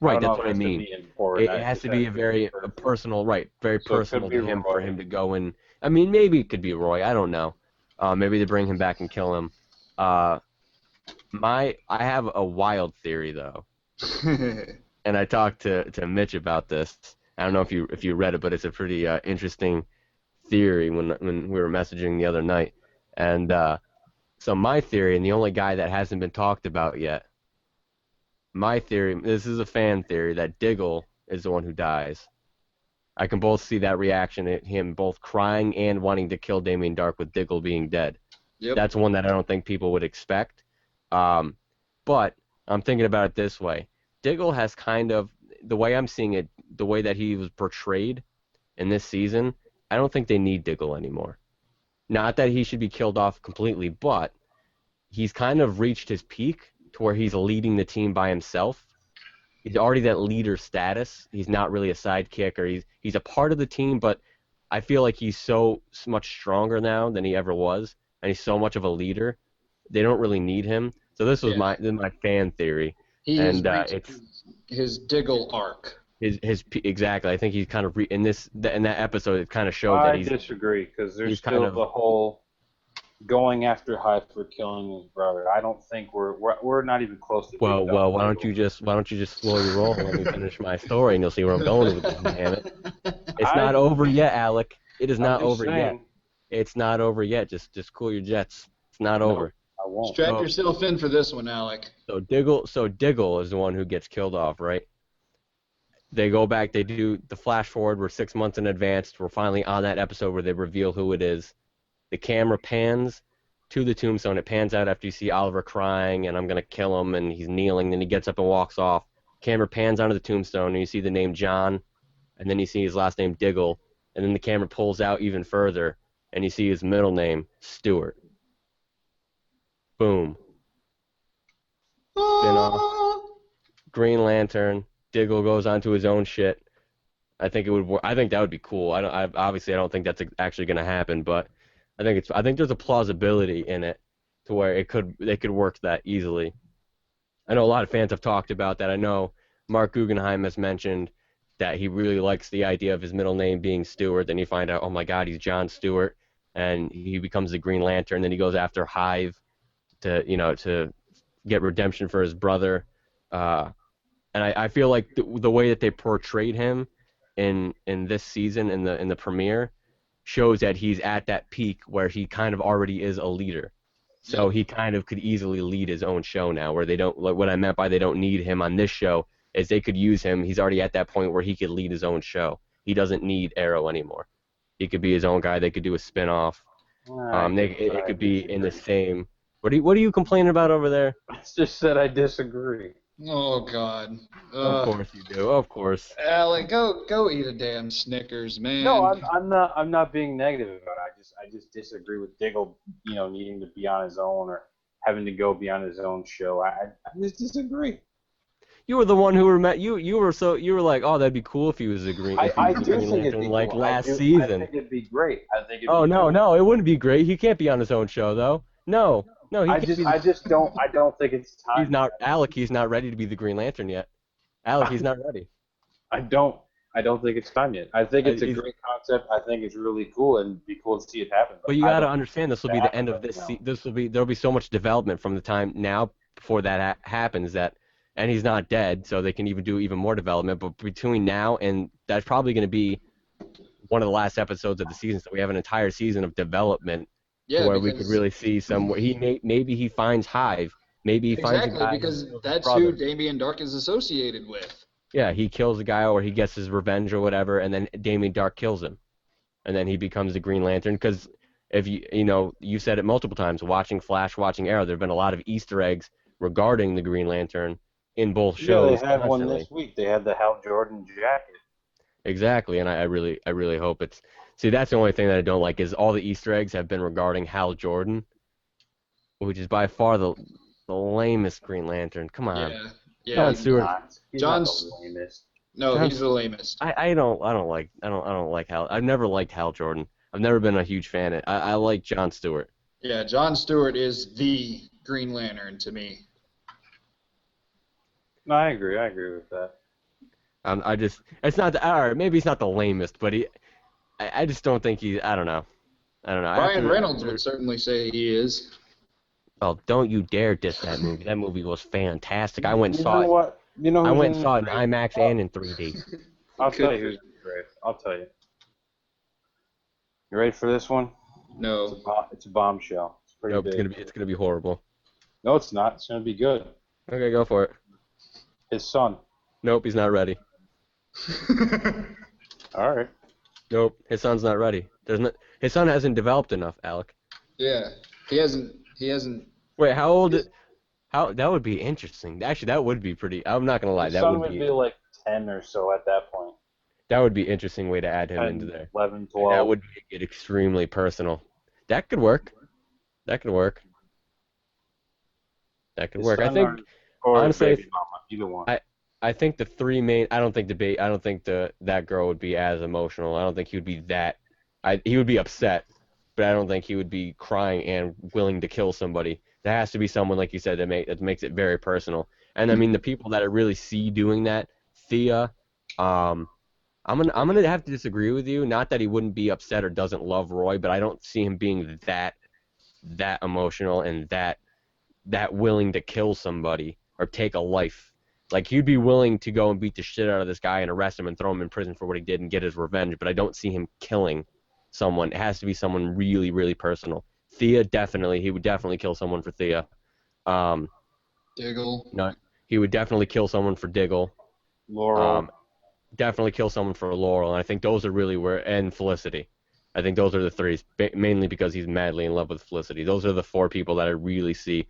I right, don't know that's if what it I has to mean. be important. It It has just to has be to a be very a personal. personal, right, very So it could personal be to him for Roy. him to go and, I mean, maybe it could be Roy. I don't know. Maybe they bring him back and kill him. Uh, I have a wild theory though, and I talked to Mitch about this. I don't know if you read it, but it's a pretty interesting theory when we were messaging the other night. And so my theory, and the only guy that hasn't been talked about yet, my theory, this is a fan theory, that Diggle is the one who dies. I can both see that reaction at him both crying and wanting to kill Damien Darhk with Diggle being dead. Yep. That's one that I don't think people would expect. Um, but I'm thinking about it this way. Diggle has kind of, the way I'm seeing it, the way that he was portrayed in this season, I don't think they need Diggle anymore. Not that he should be killed off completely, but he's kind of reached his peak to where he's leading the team by himself. He's already that leader status. He's not really a sidekick, or he's a part of the team, but I feel like he's so much stronger now than he ever was, and he's so much of a leader. They don't really need him. So Yeah. this is my fan theory, He has and reached it's his Diggle arc. exactly. I think he's kind of in in that episode. It kind of showed that I disagree because there's he's kind still of the whole going after Hyde for killing his brother. I don't think we're not even close to being done. why don't you just slow your roll and let me finish my story, and you'll see where I'm going with this. Damn it! It's not over yet, Alec. It is I'm not just over yet. saying. It's not over yet. Just cool your jets. It's not No, over. I won't. Strap So- yourself in for this one, Alec. So Diggle is the one who gets killed off, right? They go back. They do the flash forward. We're 6 months in advance. We're finally on that episode where they reveal who it is. The camera pans to the tombstone. It pans out after you see Oliver crying, and I'm gonna kill him, and he's kneeling. Then he gets up and walks off. Camera pans onto the tombstone, and you see the name John, and then you see his last name Diggle, and then the camera pulls out even further, and you see his middle name Stewart. Boom. Spin-off. Green Lantern. Diggle goes onto his own shit. I think it would work. I think that would be cool. Obviously I don't think that's actually going to happen, but I think there's a plausibility in it to where they could work that easily. I know a lot of fans have talked about that. I know Mark Guggenheim has mentioned that he really likes the idea of his middle name being Stewart. Then you find out, oh my God, he's John Stewart, and he becomes the Green Lantern. Then he goes after Hive to get redemption for his brother. And I feel like the way that they portrayed him in this season in the premiere shows that he's at that peak where he kind of already is a leader. So he kind of could easily lead his own show now, where they don't, like, what I meant by they don't need him on this show is they could use him. He's already at that point where he could lead his own show. He doesn't need Arrow anymore. He could be his own guy. They could do a spin-off. It could be in the same. What are you complaining about over there? I just said I disagree. Oh God. Of course you do. Of course. Alec, go eat a damn Snickers, man. No, I'm not being negative about it. I just disagree with Diggle, needing to be on his own or having to go be on his own show. I just disagree. You were the one who you were like, oh, that'd be cool if he was a Green. If he I was a do Green think it'd Lantern, be like cool. last I season. think it'd be great. I think. Oh no, it wouldn't be great. He can't be on his own show though. No, he I can't be. just don't. I don't think it's time. He's not Alec. He's not ready to be the Green Lantern yet. Alec, he's not ready. I don't think it's time yet. I think it's a He's- great concept. I think it's really cool and it'd be cool to see it happen. But you I got to don't understand, this will be think the end of it's this. happening There'll be so much development from the time now before that happens and he's not dead, so they can even do even more development. But between now and that's probably going to be one of the last episodes of the season, so we have an entire season of development where we could really see maybe he finds Hive, maybe he finds a guy because who kills his that's brother. who Damien Darhk is associated with. Yeah, he kills a guy or he gets his revenge or whatever, and then Damien Darhk kills him, and then he becomes the Green Lantern. Because if you said it multiple times, watching Flash, watching Arrow, there have been a lot of Easter eggs regarding the Green Lantern in both shows. Yeah, they had constantly. one this week. They had the Hal Jordan jacket. Exactly, and I really hope it's. See, that's the only thing that I don't like is all the Easter eggs have been regarding Hal Jordan, which is by far the lamest Green Lantern. Come on. Yeah. John Stewart. He's John's- not the lamest. No, John- he's the lamest. I don't like Hal. I've never liked Hal Jordan. I've never been a huge fan. I like John Stewart. Yeah, John Stewart is the Green Lantern to me. No, I agree. I agree with that. It's not, all right, maybe he's not the lamest, but I just don't think I don't know. Ryan Reynolds would certainly say he is. Oh, don't you dare diss that movie. That movie was fantastic. I went and You saw know it. what? You know I who's went and in saw it in great? IMAX and in 3D. I'll tell you who's great. I'll tell you. You ready for this one? No. It's a bombshell. It's pretty Nope, big. it's gonna be horrible. No, it's not. It's gonna be good. Okay, go for it. His son. Nope, he's not ready. All right. Nope, his son's not ready. His son hasn't developed enough, Alec. Yeah, he hasn't. Wait, how old? How that would be interesting. Actually, that would be pretty. I'm not gonna lie. His That son would would be be like 10 or so at that point. that would be an interesting way to add him 10, into there. 11, That 12. would make it extremely personal. That could work. That could work. That could His work. I son think or honestly, baby mama, either one. I think the three main. I don't think that girl would be as emotional. I don't think he would be that. He would be upset, but I don't think he would be crying and willing to kill somebody. There has to be someone, like you said, that makes it very personal. And I mean, the people that I really see doing that, Thea. I'm gonna have to disagree with you. Not that he wouldn't be upset or doesn't love Roy, but I don't see him being that emotional and that willing to kill somebody or take a life. Like, he'd be willing to go and beat the shit out of this guy and arrest him and throw him in prison for what he did and get his revenge, but I don't see him killing someone. It has to be someone really, really personal. Thea, definitely. He would definitely kill someone for Thea. Diggle. No, he would definitely kill someone for Diggle. Laurel. Definitely kill someone for Laurel, and I think those are really and Felicity. I think those are the three, mainly because he's madly in love with Felicity. Those are the four people that I really see.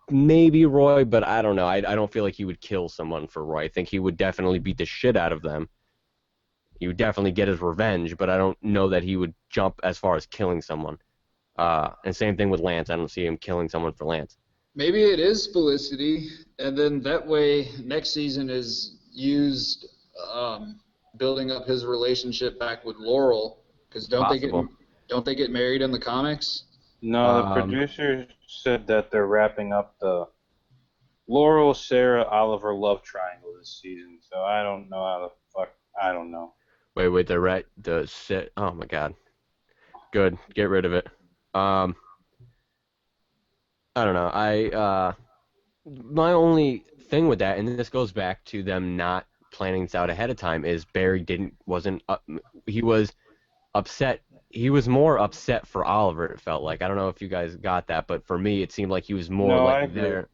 Maybe Roy, but I don't know. I don't feel like he would kill someone for Roy. I think he would definitely beat the shit out of them. He would definitely get his revenge, but I don't know that he would jump as far as killing someone. And same thing with Lance. I don't see him killing someone for Lance. Maybe it is Felicity, and then that way next season is used building up his relationship back with Laurel. Because don't they get married in the comics? No, the producers said that they're wrapping up the Laurel, Sarah, Oliver love triangle this season. So I don't know how the fuck. I don't know. Wait, oh my god. Good, get rid of it. I don't know. My only thing with that, and this goes back to them not planning this out ahead of time, is Barry he was upset. He was more upset for Oliver, it felt like. I don't know if you guys got that, but for me, it seemed like he was more there.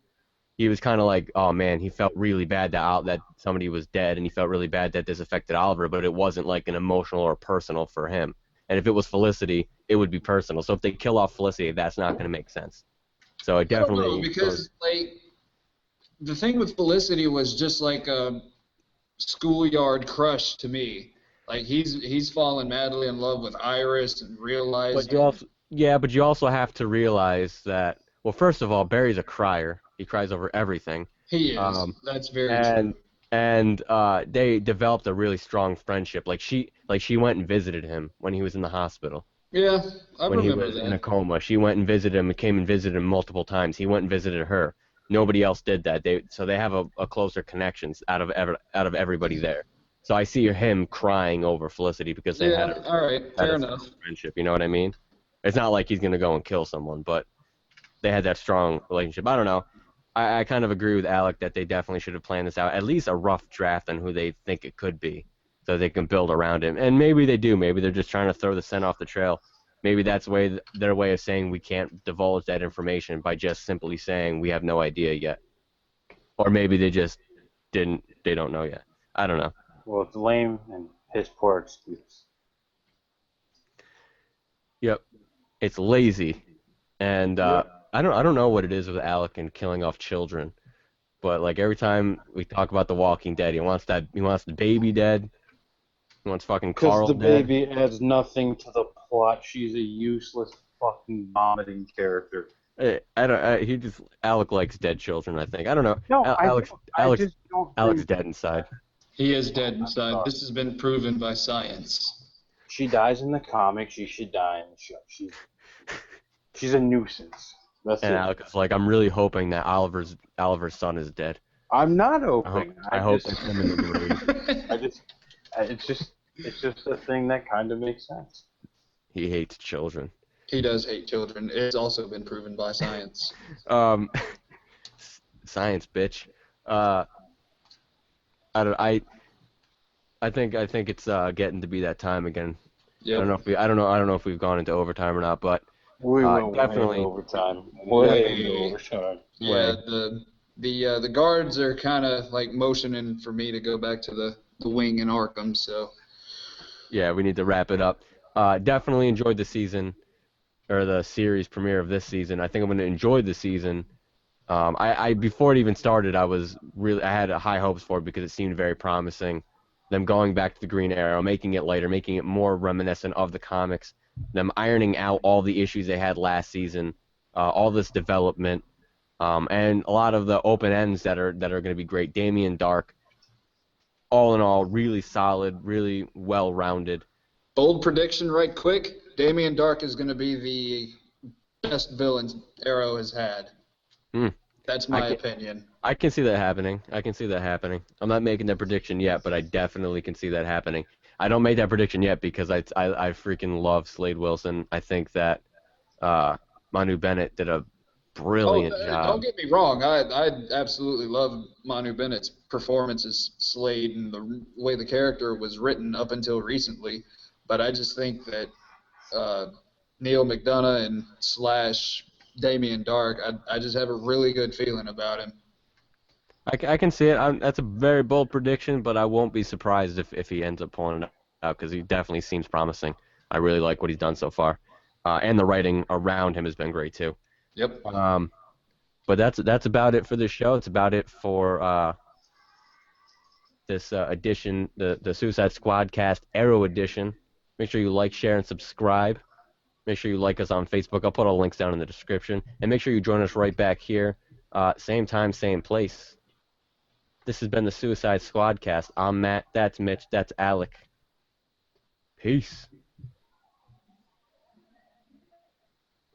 He was kind of like, oh man, he felt really bad that somebody was dead, and he felt really bad that this affected Oliver, but it wasn't like an emotional or personal for him. And if it was Felicity, it would be personal. So if they kill off Felicity, that's not going to make sense. So it definitely... I don't know, because the thing with Felicity was just like a schoolyard crush to me. Like, he's fallen madly in love with Iris and realized... But you also have to realize that, well, first of all, Barry's a crier. He cries over everything. He is. That's very true. And they developed a really strong friendship. She went and visited him when he was in the hospital. Yeah, I remember that. When he was in a coma. She went and visited him and came and visited him multiple times. He went and visited her. Nobody else did that. So they have a closer connections out of everybody there. So I see him crying over Felicity because they had a friendship. You know what I mean? It's not like he's going to go and kill someone, but they had that strong relationship. I don't know. I kind of agree with Alec that they definitely should have planned this out, at least a rough draft on who they think it could be, so they can build around him. And maybe they do. Maybe they're just trying to throw the scent off the trail. Maybe that's their way of saying we can't divulge that information by just simply saying we have no idea yet. Or maybe they just they don't know yet. I don't know. Well, it's lame and piss poor excuse. Yep. It's lazy. And I don't know what it is with Alec and killing off children. But like every time we talk about The Walking Dead, he wants the baby dead. He wants fucking Carl dead. Because the baby adds nothing to the plot. She's a useless fucking vomiting character. Alec likes dead children, I think. I don't know. No, Alec's dead inside. He is dead inside. This has been proven by science. She dies in the comics. She should die in the show. She's a nuisance. That's And it. Alec is like, I'm really hoping that Oliver's son is dead. I'm not I hope, hoping. I hope it's him in the grave. It's just a thing that kind of makes sense. He hates children. He does hate children. It's also been proven by science. Um, science, bitch. Uh, I don't. I think it's getting to be that time again. Yep. I don't know if we've gone into overtime or not, but We went definitely. way overtime. Way. Way overtime. Yeah, the guards are kind of like motioning for me to go back to the wing in Arkham. So Yeah, we need to wrap it up. Definitely enjoyed the season or the series premiere of this season. I think I'm going to enjoy the season. I before it even started, I had high hopes for it because it seemed very promising. Them going back to the Green Arrow, making it lighter, making it more reminiscent of the comics, them ironing out all the issues they had last season, all this development, and a lot of the open ends that are going to be great. Damien Darhk, all in all, really solid, really well-rounded. bold prediction, right quick. Damien Darhk is going to be the best villain Arrow has had. That's my opinion. I can see that happening. I'm not making that prediction yet, but I definitely can see that happening. I don't make that prediction yet because I freaking love Slade Wilson. I think that Manu Bennett did a brilliant job. Don't get me wrong. I absolutely love Manu Bennett's performance as Slade and the way the character was written up until recently. But I just think that Neil McDonough and / Damien Darhk, I just have a really good feeling about him. I can see it. That's a very bold prediction, but I won't be surprised if he ends up pulling it out because he definitely seems promising. I really like what he's done so far, and the writing around him has been great too. Yep. But that's about it for this show. It's about it for this edition, the Suicide Squad cast Arrow edition. Make sure you like, share, and subscribe. Make sure you like us on Facebook. I'll put all the links down in the description. And make sure you join us right back here, same time, same place. This has been the Suicide Squad cast. I'm Matt. That's Mitch. That's Alec. Peace.